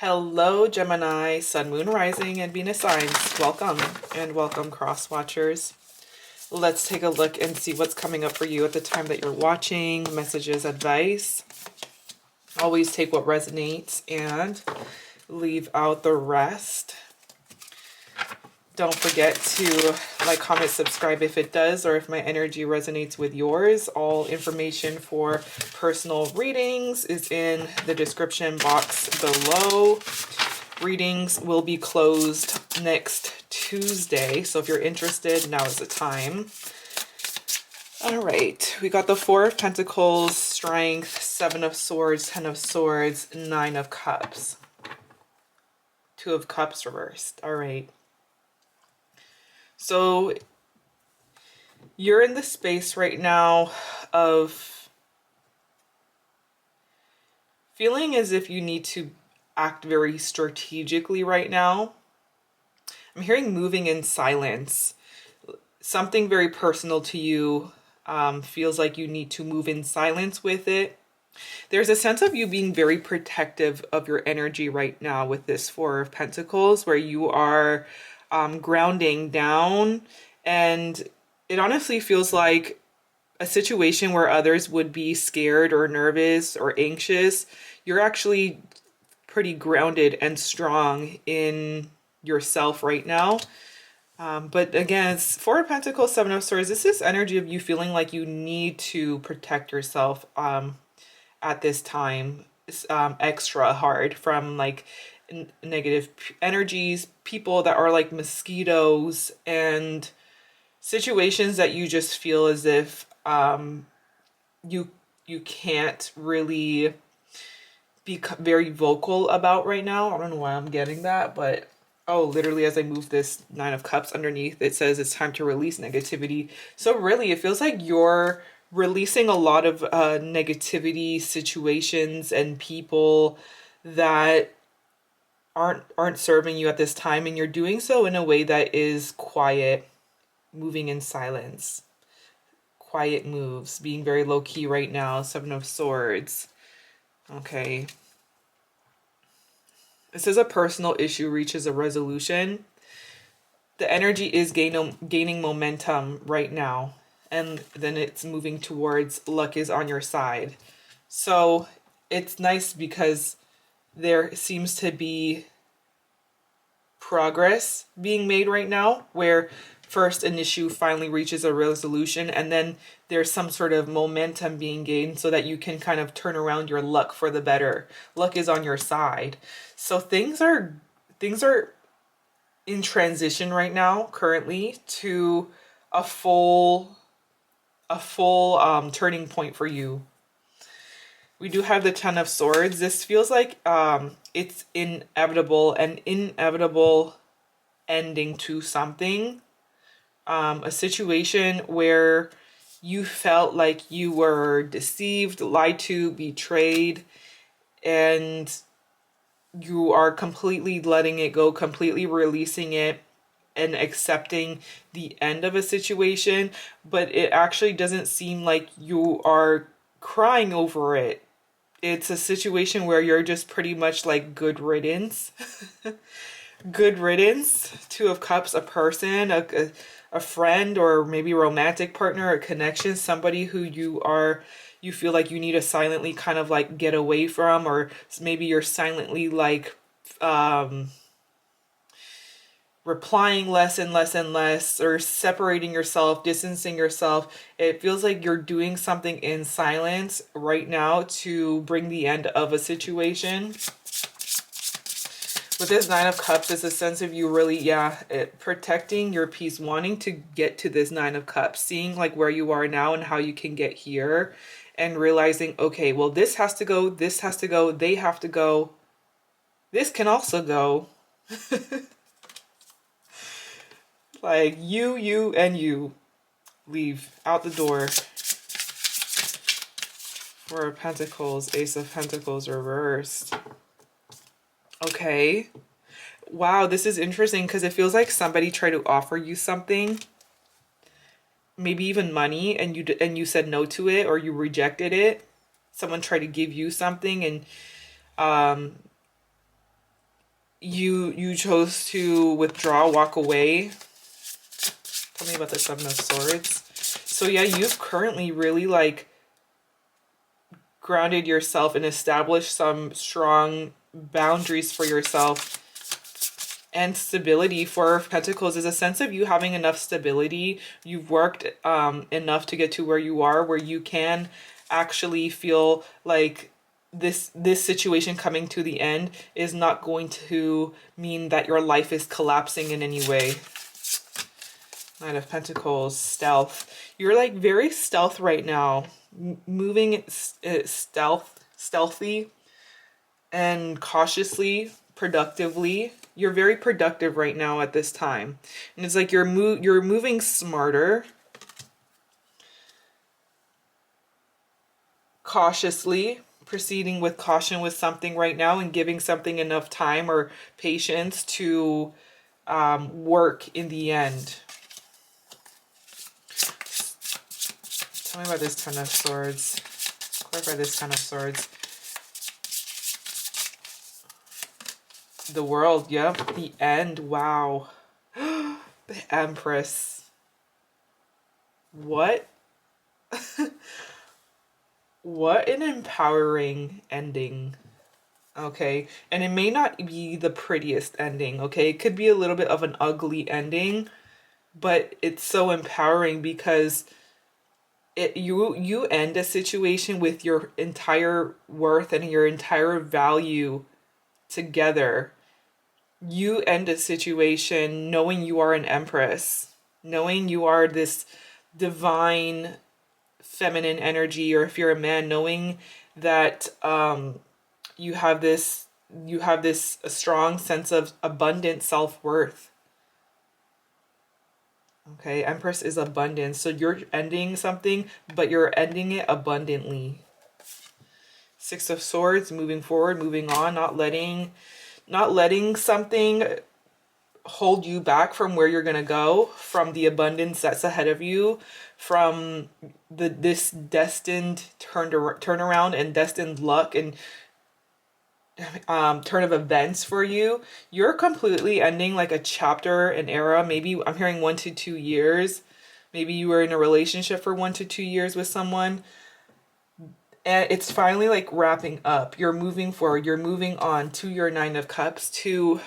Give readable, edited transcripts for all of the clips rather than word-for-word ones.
Hello, Gemini, Sun, Moon, Rising, and Venus signs. Welcome and welcome, cross watchers. Let's take a look and see what's coming up for you at the time that you're watching. Messages, advice. Always take what resonates and leave out the rest. Don't forget to like, comment, subscribe if it does, or if my energy resonates with yours. All information for personal readings is in the description box below. Readings will be closed next Tuesday, so if you're interested, now is the time. All right, we got the Four of Pentacles, Strength, Seven of Swords, Ten of Swords, Nine of Cups. Two of Cups reversed. All right. So you're in the space right now of feeling as if you need to act very strategically right now. I'm hearing moving in silence. Something very personal to you feels like you need to move in silence with it. There's a sense of you being very protective of your energy right now with this Four of Pentacles, where you are grounding down, and it honestly feels like a situation where others would be scared or nervous or anxious. You're actually pretty grounded and strong in yourself right now. But again, it's Four of Pentacles, Seven of Swords. This is energy of you feeling like you need to protect yourself at this time, extra hard from like negative energies, people that are like mosquitoes, and situations that you just feel as if you can't really be very vocal about right now. I don't know why I'm getting that, but oh, literally as I move this Nine of Cups underneath, it says it's time to release negativity. So really, it feels like you're releasing a lot of negativity, situations, and people that aren't serving you at this time, and you're doing so in a way that is quiet, moving in silence. Quiet moves, being very low key right now. Seven of Swords. Okay. This is a personal issue reaches a resolution. The energy is gaining momentum right now, and then it's moving towards luck is on your side. So it's nice because there seems to be progress being made right now, where first an issue finally reaches a resolution, and then there's some sort of momentum being gained so that you can kind of turn around your luck for the better. Luck is on your side. So things are in transition right now, currently, to a full turning point for you. We do have the Ten of Swords. This feels like it's inevitable, an inevitable ending to something. A situation where you felt like you were deceived, lied to, betrayed, and you are completely letting it go, completely releasing it, and accepting the end of a situation. But it actually doesn't seem like you are crying over it. It's a situation where you're just pretty much like good riddance. Good riddance. Two of Cups, a person, a friend, or maybe a romantic partner, a connection, somebody who you feel like you need to silently kind of like get away from, or maybe you're silently like replying less and less and less, or separating yourself, distancing yourself. It feels like you're doing something in silence right now to bring the end of a situation. With this Nine of Cups, it's a sense of you really, protecting your peace, wanting to get to this Nine of Cups, seeing like where you are now and how you can get here, and realizing, okay, well, this has to go, this has to go, they have to go, this can also go. Like you, and you leave out the door. Four of Pentacles, Ace of Pentacles reversed. Okay. Wow, this is interesting because it feels like somebody tried to offer you something, maybe even money, and you said no to it, or you rejected it. Someone tried to give you something, and you chose to withdraw, walk away. Tell me about the Seven of Swords. So yeah, you've currently really like grounded yourself and established some strong boundaries for yourself. And stability. Four of Pentacles is a sense of you having enough stability. You've worked enough to get to where you are, where you can actually feel like this situation coming to the end is not going to mean that your life is collapsing in any way. Nine of Pentacles, stealth. You're like very stealth right now, moving stealthy and cautiously, productively. You're very productive right now at this time, and it's like you're moving smarter, cautiously, proceeding with caution with something right now, and giving something enough time or patience to work in the end. Tell me about this Ten of Swords. Clarify this Ten of Swords. The World, yep. The End, wow. The Empress. What? What an empowering ending. Okay, and it may not be the prettiest ending, okay? It could be a little bit of an ugly ending, but it's so empowering because you end a situation with your entire worth and your entire value together. You end a situation knowing you are an empress, knowing you are this divine feminine energy, or if you're a man, knowing that you have this a strong sense of abundant self-worth. Okay, Empress is abundance. So you're ending something, but you're ending it abundantly. Six of Swords, moving forward, moving on, not letting something hold you back from where you're going to go, from the abundance that's ahead of you, from this destined turnaround and destined luck and turn of events for you. You're completely ending like a chapter, an era. Maybe I'm hearing 1 to 2 years. Maybe you were in a relationship for 1 to 2 years with someone, and it's finally like wrapping up. You're moving forward. You're moving on to your Nine of Cups, to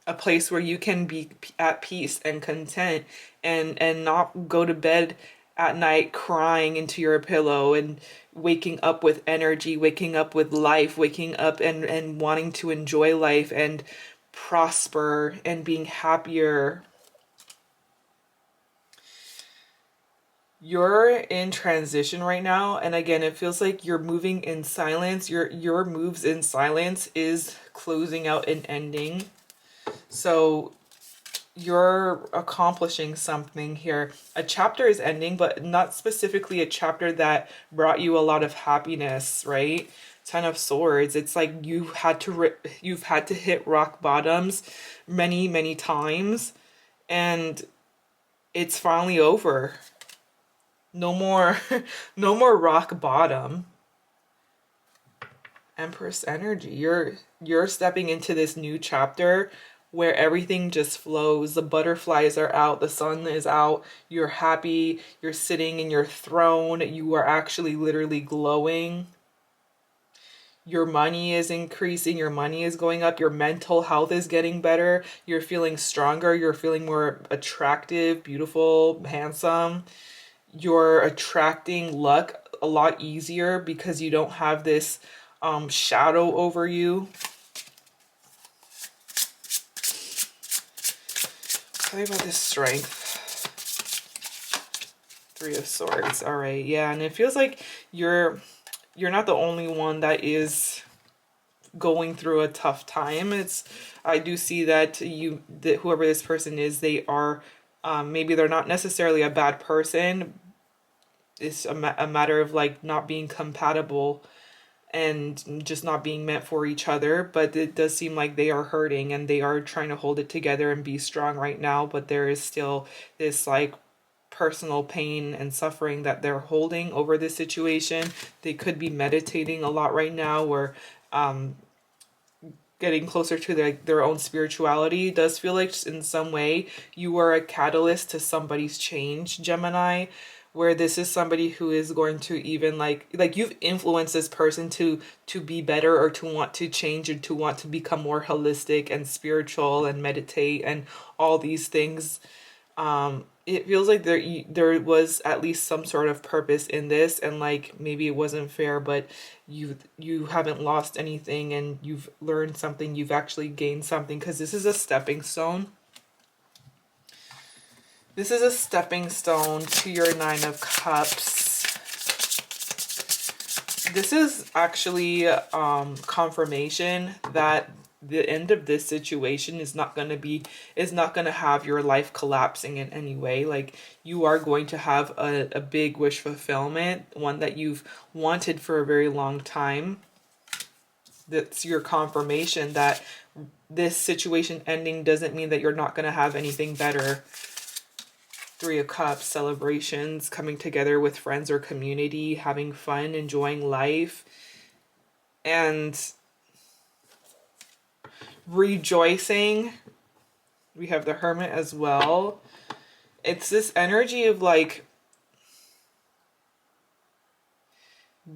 a place where you can be at peace and content, and not go to bed at night crying into your pillow, and waking up with energy, waking up with life, waking up and wanting to enjoy life and prosper and being happier. You're in transition right now, and again, it feels like you're moving in silence. Your moves in silence is closing out and ending. So you're accomplishing something here. A chapter is ending, but not specifically a chapter that brought you a lot of happiness, right? Ten of Swords. It's like you've had to hit rock bottoms many times, and it's finally over. No more no more rock bottom. Empress energy. You're stepping into this new chapter where everything just flows. The butterflies are out, the sun is out, you're happy, you're sitting in your throne, you are actually literally glowing. Your money is increasing, your money is going up, your mental health is getting better, you're feeling stronger, you're feeling more attractive, beautiful, handsome. You're attracting luck a lot easier because you don't have this shadow over you. Tell me about this Strength. Three of Swords. All right, yeah, and it feels like you're not the only one that is going through a tough time. I do see that whoever this person is, they are maybe they're not necessarily a bad person. It's a matter of like not being compatible and just not being meant for each other, but it does seem like they are hurting and they are trying to hold it together and be strong right now, but there is still this like personal pain and suffering that they're holding over this situation. They could be meditating a lot right now, or getting closer to their own spirituality. It does feel like in some way you are a catalyst to somebody's change, Gemini, where this is somebody who is going to even like you've influenced this person to be better, or to want to change, or to want to become more holistic and spiritual and meditate and all these things. It feels like there was at least some sort of purpose in this, and like maybe it wasn't fair, but you haven't lost anything, and you've learned something, you've actually gained something, because this is a stepping stone. This is a stepping stone to your Nine of Cups. This is actually confirmation that the end of this situation is not going to have your life collapsing in any way. Like, you are going to have a big wish fulfillment, one that you've wanted for a very long time. That's your confirmation that this situation ending doesn't mean that you're not going to have anything better. Three of Cups, celebrations, coming together with friends or community, having fun, enjoying life, and rejoicing. We have the Hermit as well. It's this energy of like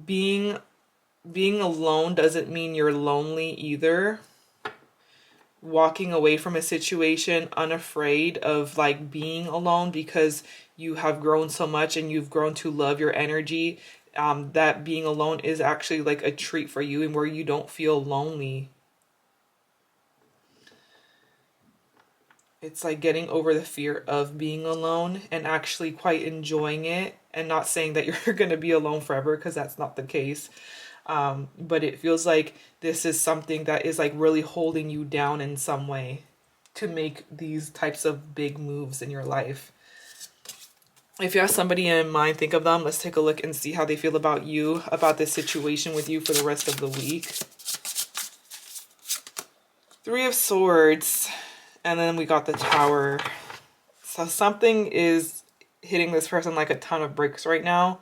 being alone doesn't mean you're lonely either. Walking away from a situation unafraid of like being alone, because you have grown so much and you've grown to love your energy, that being alone is actually like a treat for you, and where you don't feel lonely. It's like getting over the fear of being alone and actually quite enjoying it, and not saying that you're going to be alone forever, because that's not the case. But it feels like this is something that is like really holding you down in some way to make these types of big moves in your life. If you have somebody in mind, think of them. Let's take a look and see how they feel about you, about this situation with you for the rest of the week. Three of Swords, and then we got the Tower. So something is hitting this person like a ton of bricks right now.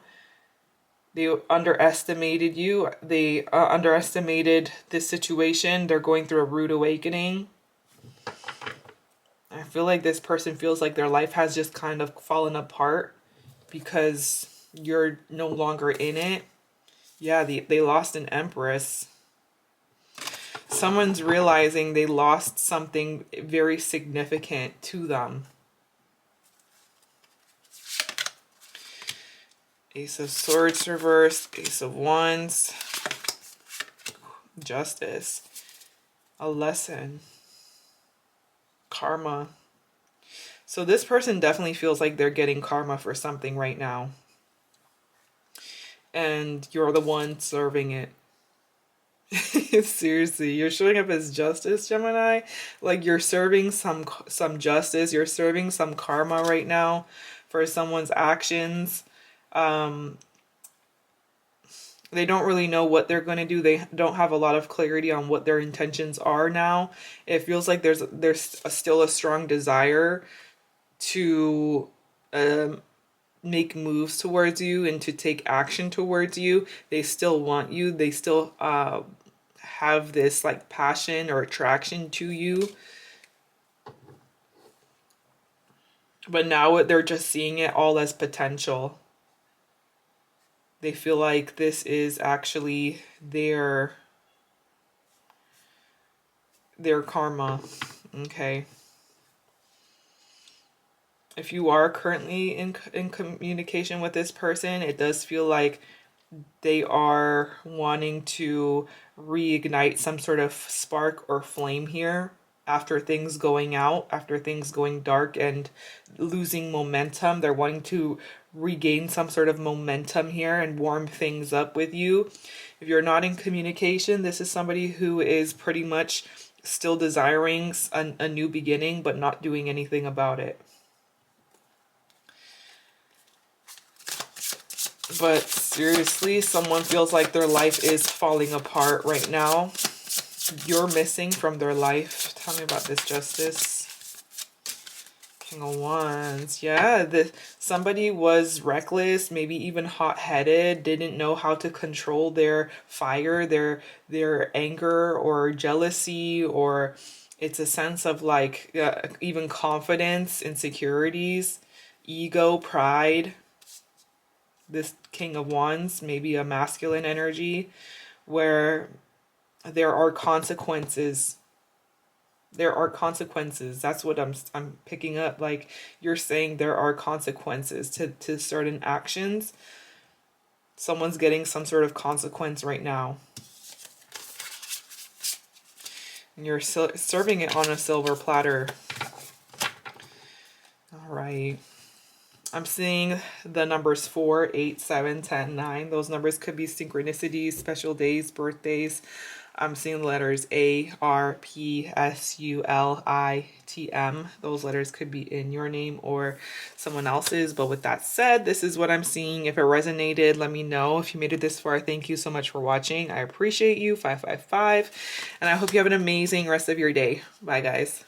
They underestimated you. They underestimated this situation. They're going through a rude awakening. I feel like this person feels like their life has just kind of fallen apart because you're no longer in it. Yeah, they lost an Empress. Someone's realizing they lost something very significant to them. Ace of Swords reversed, Ace of Wands, Justice, a lesson, karma. So this person definitely feels like they're getting karma for something right now, and you're the one serving it. Seriously, you're showing up as justice, Gemini. Like, you're serving some justice, you're serving some karma right now for someone's actions. They don't really know what they're going to do. They don't have a lot of clarity on what their intentions are now. It feels like there's still a strong desire to make moves towards you and to take action towards you. They still want you. They still have this like passion or attraction to you. But now they're just seeing it all as potential. They feel like this is actually their karma. Okay. If you are currently in communication with this person, it does feel like they are wanting to reignite some sort of spark or flame here after things going out, after things going dark and losing momentum. They're wanting to regain some sort of momentum here and warm things up with you. If you're not in communication, this is somebody who is pretty much still desiring a new beginning, but not doing anything about it. But seriously, someone feels like their life is falling apart right now. You're missing from their life. Tell me about this, Justice. King of Wands. Yeah, somebody was reckless, maybe even hot-headed, didn't know how to control their fire, their anger or jealousy, or it's a sense of like even confidence, insecurities, ego, pride. This King of Wands, maybe a masculine energy where there are consequences. There are consequences. That's what I'm picking up. Like you're saying there are consequences to certain actions. Someone's getting some sort of consequence right now. And you're serving it on a silver platter. All right. I'm seeing the numbers 4, 8, 7, 10, 9. Those numbers could be synchronicities, special days, birthdays. I'm seeing the letters A, R, P, S, U, L, I, T, M. Those letters could be in your name or someone else's. But with that said, this is what I'm seeing. If it resonated, let me know. If you made it this far, thank you so much for watching. I appreciate you. 555. And I hope you have an amazing rest of your day. Bye, guys.